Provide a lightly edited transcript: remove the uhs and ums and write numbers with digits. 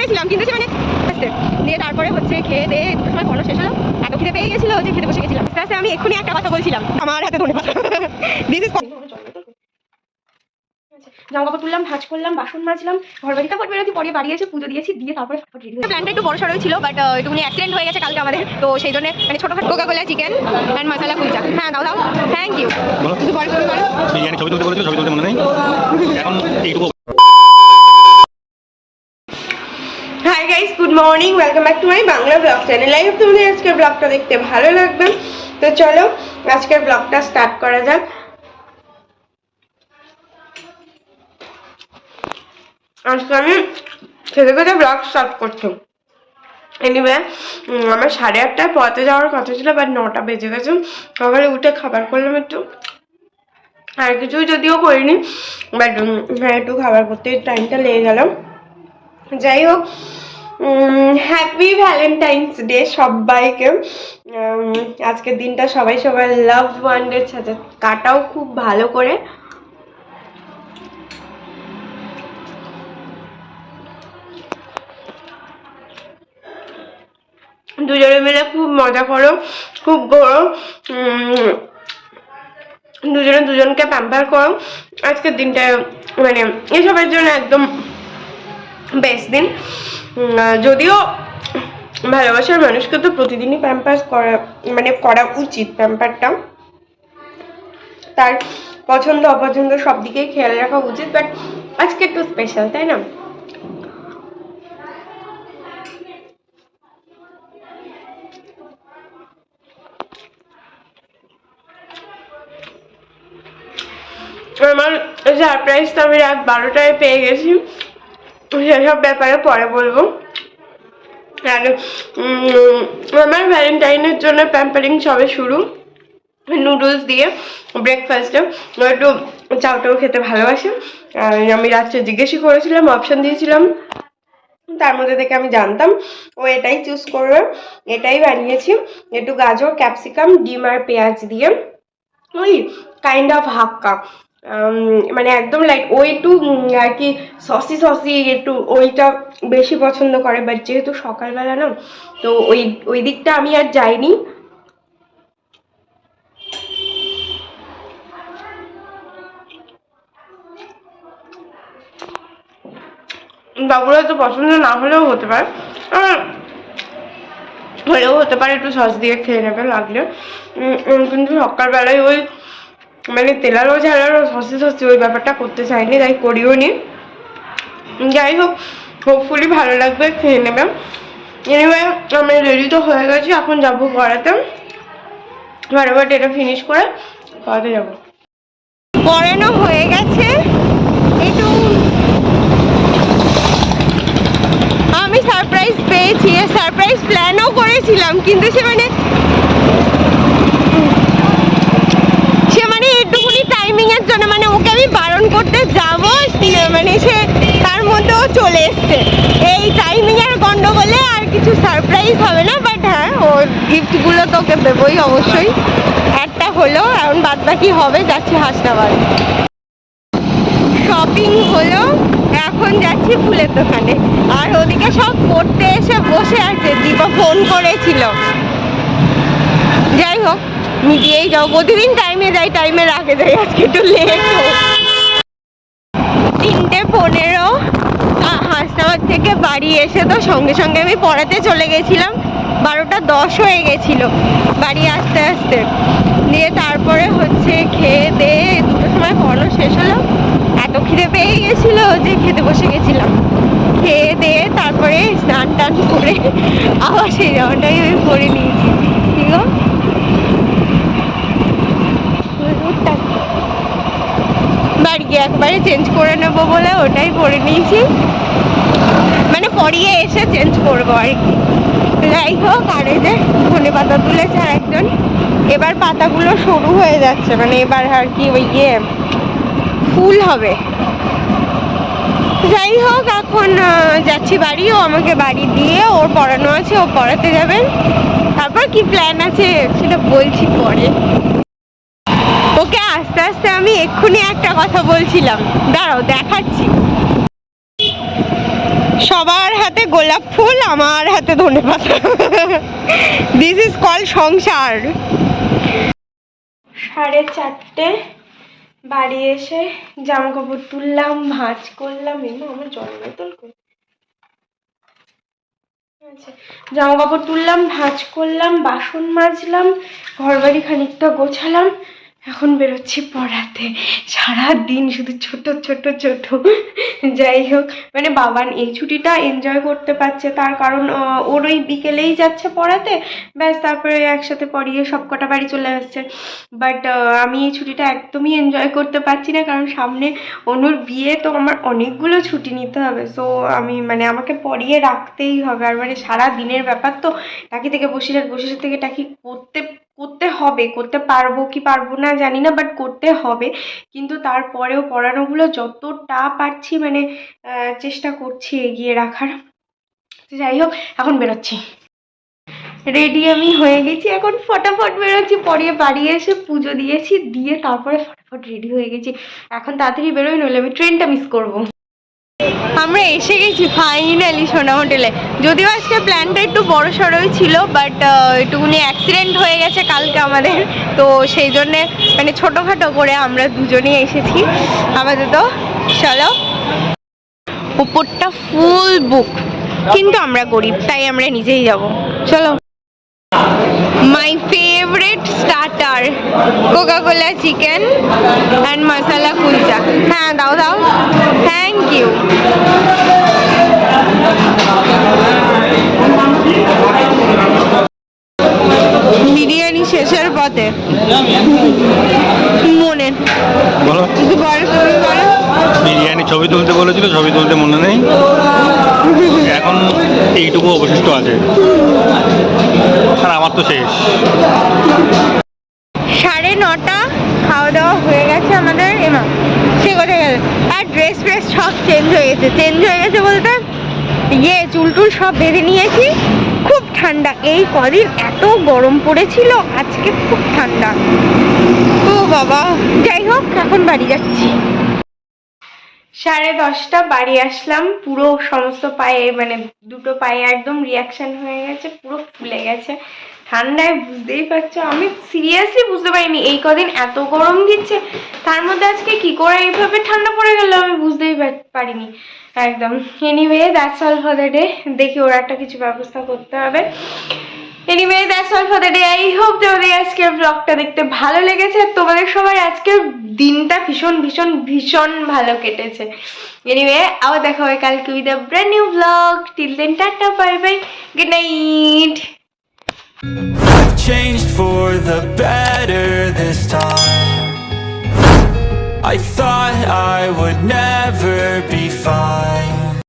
করেছিলাম কিন্তু সে মানে দিয়ে তারপরে হচ্ছে খেয়ে দিয়ে দুটোর সময় পড়ানো শেষ হলো। এত খিদে পেয়ে গেছিলো যে খেতে বসে গেছিলাম। আস্তে আস্তে আমি এক্ষুনি একটা কথা বলছিলাম, আমার হাতে ধন্যবাদ। জামা কাপড় তুললাম, ভাঁজ করলাম, বাসন মাজলাম, ঘর বাড়িটা পর বেরোচ্ছি, পরে বাড়ি এসে পুজো দিয়েছি, দিয়ে তারপরে প্ল্যানটা একটু বড় সড়ই ছিল, বাট একটুখানি অ্যাক্সিডেন্ট হয়ে গেছে কালকে আমাদের, তো সেই জন্য মানে ছোটখাটো Coca Cola chicken and masala kulcha. হ্যাঁ দাও দাও, থ্যাংক ইউ। শুধু বড় করে করো। বিরিয়ানি ছবি তুলতে বলেছিল, ছবি তুলতে মনে নেই এখন এইটুকু। Hi guys, good morning, welcome back to my Bangla blog channel. I hope তোমাদের আজকের ব্লগটা দেখতে ভালো লাগবে। তো চলো আজকের ব্লগটা স্টার্ট করা যাক। আজকে আমি খেতে খেতে ব্লগ স্টার্ট করছি। এনিওয়ে আমার 8:30টায় পথে যাওয়ার কথা ছিল, বাট 9টা বেজে গেছে। সকালে উঠে খাবার করলাম একটু, আর কিছুই যদিও করিনি, বাট হ্যাঁ একটু খাবার করতে টাইমটা লেগে গেল। যাই হোক, হ্যাপি ভ্যালেন্টাইন্স ডে সবাইকে। আজকের দিনটা সবাই সবাই লাভ ওয়ানদের সাথে কাটাও খুব ভালো করে। দুজনে মিলে খুব মজা করো, খুব ঘোরো, দুজনে দুজনকে প্যাম্পার করো। আজকের দিনটা মানে এসবের জন্য একদম বেস্ট দিন। যদিও ভালোবাসার মানুষকে তো প্রতিদিনই প্যাম্পার্স করা মানে করা উচিত, প্যাম্পারটা তার পছন্দ অপছন্দ সব দিকেই খেয়াল রাখা উচিত, বাট আজকে একটু স্পেশাল, তাই না? আমার সারপ্রাইজটা আমি রাত 12টায় পেয়ে গেছি, সেসব ব্যাপারে পরে বলবো। আর আমার ভ্যালেন্টাইনের জন্য প্যাম্পারিং সবে শুরু, নুডলস দিয়ে ব্রেকফাস্টে। একটু চাউটাও খেতে ভালোবাসে। আর আমি রাত্রে জিজ্ঞেসই করেছিলাম, অপশান দিয়েছিলাম, তার মধ্যে থেকে আমি জানতাম ও এটাই চুজ করবে, এটাই বানিয়েছি। একটু গাজর, ক্যাপসিকাম, ডিম আর পেঁয়াজ দিয়ে ওই কাইন্ড অফ হাক্কা, মানে একদম লাইক ও একটু আর কি সসি সসি একটু ওইটা বেশি পছন্দ করে, বাট যেহেতু সকালবেলা না, তো ওই দিকটা আমি আর যাইনি। বাবুরা তো পছন্দ না হলেও হতে পারে, হলেও হতে পারে, একটু সস দিয়ে খেয়ে নেবে লাগলে। কিন্তু সকালবেলায় ওই মানে তেলারও ঝালারও সসি সসি ওই ব্যাপারটা করতে চাইনি, তাই করিও নি। যাই হোক, হোপফুলি ভালো লাগবে, খেয়ে নেবে। এনিওয়ে আমি রেডি তো হয়ে গেছি, এখন যাবো পড়াতে। ফটাফট এটা ফিনিশ করে পড়াতে যাবো। পড়ানো হয়ে গেছে, একটু আমি সারপ্রাইজ পেয়েছি, সারপ্রাইজ প্ল্যানও করেছিলাম, কিন্তু সে মানে একটুখানি টাইমিং এর জন্য মানে ওকে আমি বারণ করতে যাব, মানে সে তার মধ্যেও চলে এসছে। এই টাইমিং এর গন্ডগোলে আর কিছু সারপ্রাইজ হবে না, বাট হ্যাঁ ওর গিফটগুলো তোকে দেবই অবশ্যই। একটা হলো, এখন বাদ বাকি হবে। যাচ্ছি হাসনাবাদ, শপিং হলো, এখন যাচ্ছি ফুলের দোকানে। আর ওদিকে সব পড়তে এসে বসে আছে, দীপা ফোন করেছিল। যাই হোক, মিটিয়েই যাও, প্রতিদিন টাইমে যাই, টাইমের আগে যাই, আজকে একটু লেট। 3:15 হাসনাবাদ থেকে বাড়ি এসে তো সঙ্গে সঙ্গে আমি পড়াতে চলে গেছিলাম। 12:10 হয়ে গেছিল বাড়ি আসতে আসতে। দিয়ে তারপরে হচ্ছে খেয়ে দিয়ে 2টোর সময় পড়ানো শেষ হলো। এত খিদে পেয়ে গেছিলো যে খেতে বসে গেছিলাম। খেয়ে দিয়ে তারপরে স্নান টান করে আবার সেই জামাটাই আমি পরে নিয়েছি। ঠিক আছে, বাড়ি গিয়ে একবারে চেঞ্জ করে নেবো বলে ওটাই পরে নিয়েছি, মানে পরিয়ে এসে চেঞ্জ করবো আর কি। যাই হোক, আর এই যে ধনে পাতা তুলেছে আর একজন। এবার পাতাগুলো সরু হয়ে যাচ্ছে, মানে এবার আর কি ওই ফুল হবে। যাই হোক, এখন যাচ্ছি বাড়ি, ও আমাকে বাড়ি দিয়ে ওর পড়ানো আছে, ও পড়াতে যাবেন। তারপর কি প্ল্যান আছে সেটা বলছি পরে। ওকে আস্তে আস্তে আমি এক্ষুনি একটা কথা বলছিলাম, দাঁড়াও দেখাচ্ছি। সবার হাতে গোলাপ ফুল, আমার হাতে ধনেপাতা। দিস ইজ কল সংসার। 4:30 বাড়ি এসে জামা কাপড় তুললাম, ভাঁজ করলাম। আমার জল বোতল কই? আচ্ছা, জামা কাপড় তুললাম, ভাঁজ করলাম, বাসন মাজলাম, ঘর বাড়ি খানিকটা গোছালাম। এখন বেরোচ্ছি পড়াতে। সারাদিন শুধু ছোট ছোট ছোট। যাই হোক, মানে বাবান এই ছুটিটা এনজয় করতে পারছে, তার কারণ ওর ওই বিকেলেই যাচ্ছে পড়াতে, ব্যাস তারপরে একসাথে পড়িয়ে সব কটা বাড়ি চলে আসছে। বাট আমি এই ছুটিটা একদমই এনজয় করতে পারছি না, কারণ সামনে অনুর বিয়ে, তো আমার অনেকগুলো ছুটি নিতে হবে। সো আমি মানে আমাকে পড়িয়ে রাখতেই হবে। আর মানে সারা দিনের ব্যাপার তো, টাকি থেকে বসিরহাট, বসিরহাট থেকে টাকি করতে হবে। করতে পারবো কি পারবো না জানি না, বাট করতে হবে। কিন্তু তারপরেও পড়ানোগুলো যতটা পারছি মানে চেষ্টা করছি এগিয়ে রাখার। যাই হোক, এখন বেরোচ্ছি। রেডি আমি হয়ে গেছি, এখন ফটাফট বেরোচ্ছি। পরিয়ে বাড়ি এসে পুজো দিয়েছি, দিয়ে তারপরে ফটাফট রেডি হয়ে গেছি। এখন তাড়াতাড়ি বেরোই, নইলে আমি ট্রেনটা মিস করবো। আমরা এসে গেছি ফাইনালি সোনা হোটেলে। যদিও আজকে প্ল্যানটা একটু বড় সড়োই ছিল, বাট একটুখানি অ্যাক্সিডেন্ট হয়ে গেছে কালকে আমাদের, তো সেই জন্যে মানে ছোটোখাটো করে আমরা দুজনেই এসেছি আপাতত। চলো, উপরটা ফুল বুক, কিন্তু আমরা গরিব, তাই আমরা নিজেই যাব। চলো। My favourite starter, Coca Cola chicken and masala kulcha. হ্যাঁ দাও দাও, থ্যাংক ইউ। বিরিয়ানি শেষের পথে মনে বলো, বিরিয়ানি ছবি তুলতে বলেছিল, ছবি তুলতে মনে নেই। এখন এইটুকু অবশিষ্ট আছে, আর আমার তো শেষ। 9:30 খাওয়া দাওয়া হয়ে গেছে আমাদের। এমা সে কোথায় গেল? আর ড্রেস ফ্রেস সব চেঞ্জ হয়ে গেছে বলতে চুল টুল সব বেঁধে নিয়েছি। খুব ঠান্ডা, এই কদিন এত গরম পড়েছিল, আজকে খুব ঠান্ডা। ও বাবা, যাই হোক এখন বাড়ি যাচ্ছি। 10:30 বাড়ি আসলাম। পুরো সমস্ত পায়ে মানে দুটো পায়ে একদম রিয়াকশন হয়ে গেছে, পুরো ফুলে গেছে ঠান্ডায়। বুঝতেই পারছো, আমি সিরিয়াসলি বুঝতে পারিনি এই কদিন এত গরম দিচ্ছে, তার মধ্যে আজকে কি করে এইভাবে ঠান্ডা পড়ে গেল আমি বুঝতেই পারিনি একদম। Anyway that's all for the day. দেখি ওর একটা কিছু ব্যবস্থা করতে হবে। Anyway that's all for the day. I hope তোমাদের আজকের ব্লগটা দেখতে ভালো লেগেছে, আর তোমাদের সবার আজকের দিনটা ভীষণ ভীষণ ভীষণ ভালো কেটেছে। এনিওয়ে আবার দেখা হবে কালকে with a brand new blog. Till then tata, bye bye, good night. I've changed for the better this time. I thought I would never be fine.